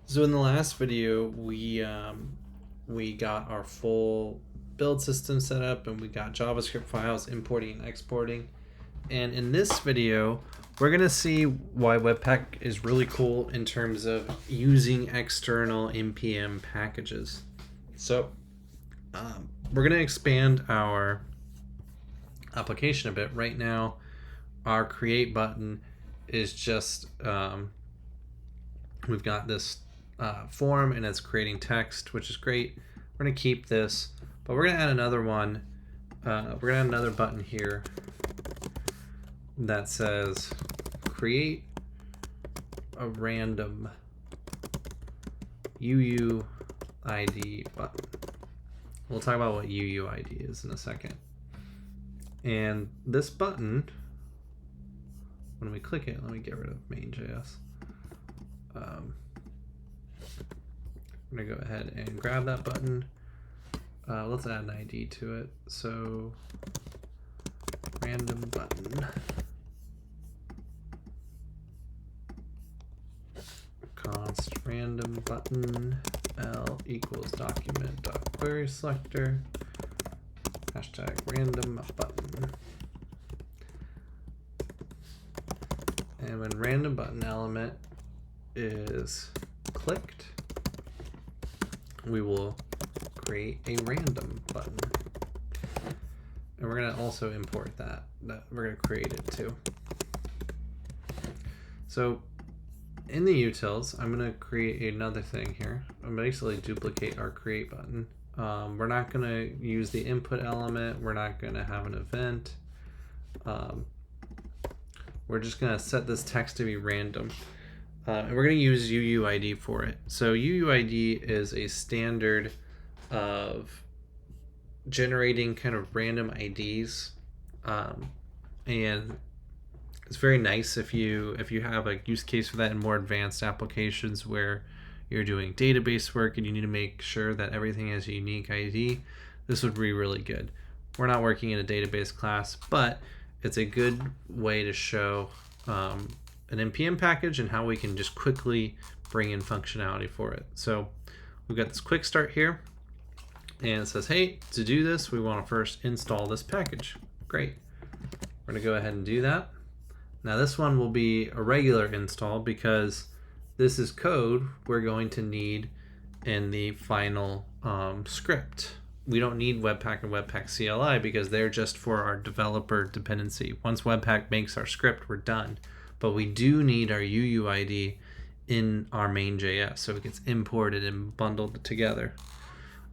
So in the last video, we got our full build system set up, and we got JavaScript files importing and exporting. And in this video, we're gonna see why Webpack is really cool in terms of using external NPM packages. So we're gonna expand our application a bit. Right now, our create button is just we've got this form and it's creating text, which is great. We're gonna keep this, but we're gonna add another one. We're gonna add another button here that says create a random UUID button. We'll talk about what UUID is in a second. And this button, when we click it, let me get rid of main.js. I'm gonna go ahead and grab that button. Let's add an ID to it. So random button. Const random button L equals document dot query selector hashtag random button. And when random button element is clicked, we will create a random button. And we're going to also import that. We're going to create it too. So in the utils, I'm going to create another thing here. I'm basically duplicate our create button. We're not going to use the input element. We're not going to have an event. We're just going to set this text to be random. And we're going to use UUID for it. So UUID is a standard of generating kind of random IDs, and it's very nice if you have a use case for that in more advanced applications where you're doing database work and you need to make sure that everything has a unique ID. This would be really good. We're not working in a database class, but it's a good way to show an NPM package and how we can just quickly bring in functionality for it. So we've got this quick start here, and it says, hey, to do this, we want to first install this package. Great. We're going to go ahead and do that. Now this one will be a regular install because this is code we're going to need in the final script. We don't need Webpack and Webpack CLI because they're just for our developer dependency. Once Webpack makes our script, we're done. But we do need our UUID in our main.js, so it gets imported and bundled together.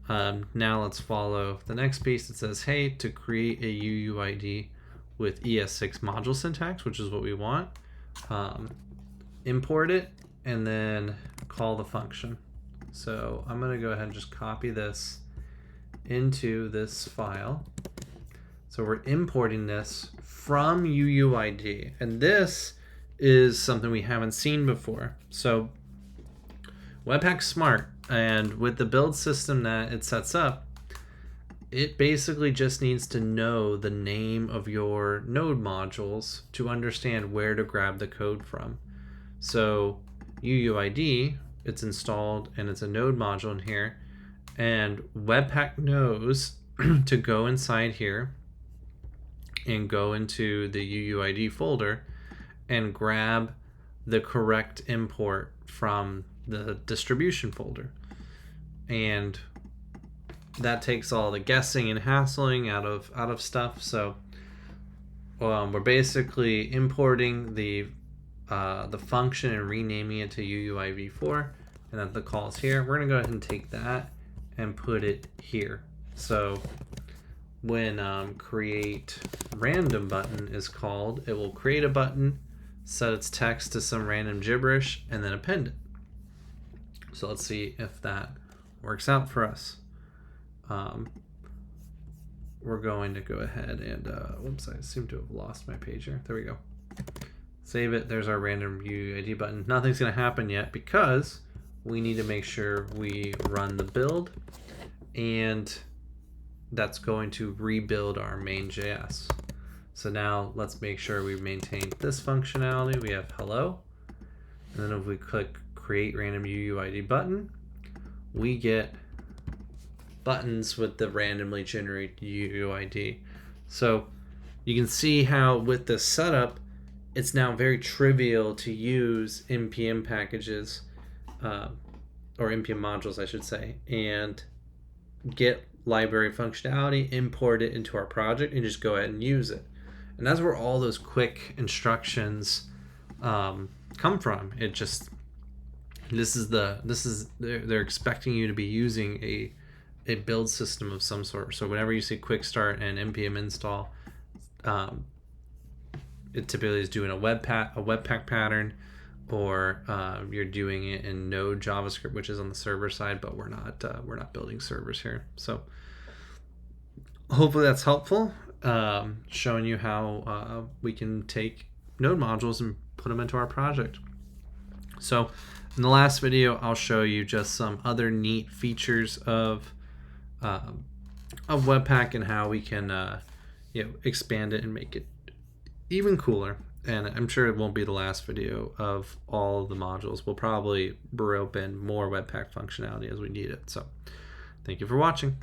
Now let's follow the next piece. It says, hey, to create a UUID with ES6 module syntax, which is what we want, import it and then call the function. So I'm going to go ahead and just copy this into this file. So we're importing this from UUID, and this is something we haven't seen before. So Webpack's smart, and with the build system that it sets up, it basically just needs to know the name of your node modules to understand where to grab the code from. So UUID, it's installed and it's a node module in here, and Webpack knows to go inside here and go into the UUID folder and grab the correct import from the distribution folder. And that takes all the guessing and hassling out of stuff. So we're basically importing the function and renaming it to UUIv4, and then the call is here. We're gonna go ahead and take that and put it here. So when create random button is called, it will create a button, set its text to some random gibberish, and then append it. So let's see if that works out for us. We're going to go ahead and, whoops, I seem to have lost my page here. There we go. Save it. There's our random UUID button. Nothing's going to happen yet because we need to make sure we run the build, and that's going to rebuild our main.js. So now let's make sure we maintain this functionality. We have hello, and then if we click create random UUID button, we get buttons with the randomly generated UUID. So you can see how with this setup, it's now very trivial to use NPM packages, or NPM modules, I should say, and get library functionality, import it into our project, and just go ahead and use it. And that's where all those quick instructions come from. It just, they're expecting you to be using a build system of some sort. So whenever you see quick start and npm install, it typically is doing a Webpack pattern, or you're doing it in Node JavaScript, which is on the server side, but we're not building servers here. So hopefully that's helpful, showing you how we can take Node modules and put them into our project. So in the last video, I'll show you just some other neat features of Webpack and how we can expand it and make it even cooler. And I'm sure it won't be the last video of all of the modules. We'll probably rope in more Webpack functionality as we need it. So thank you for watching.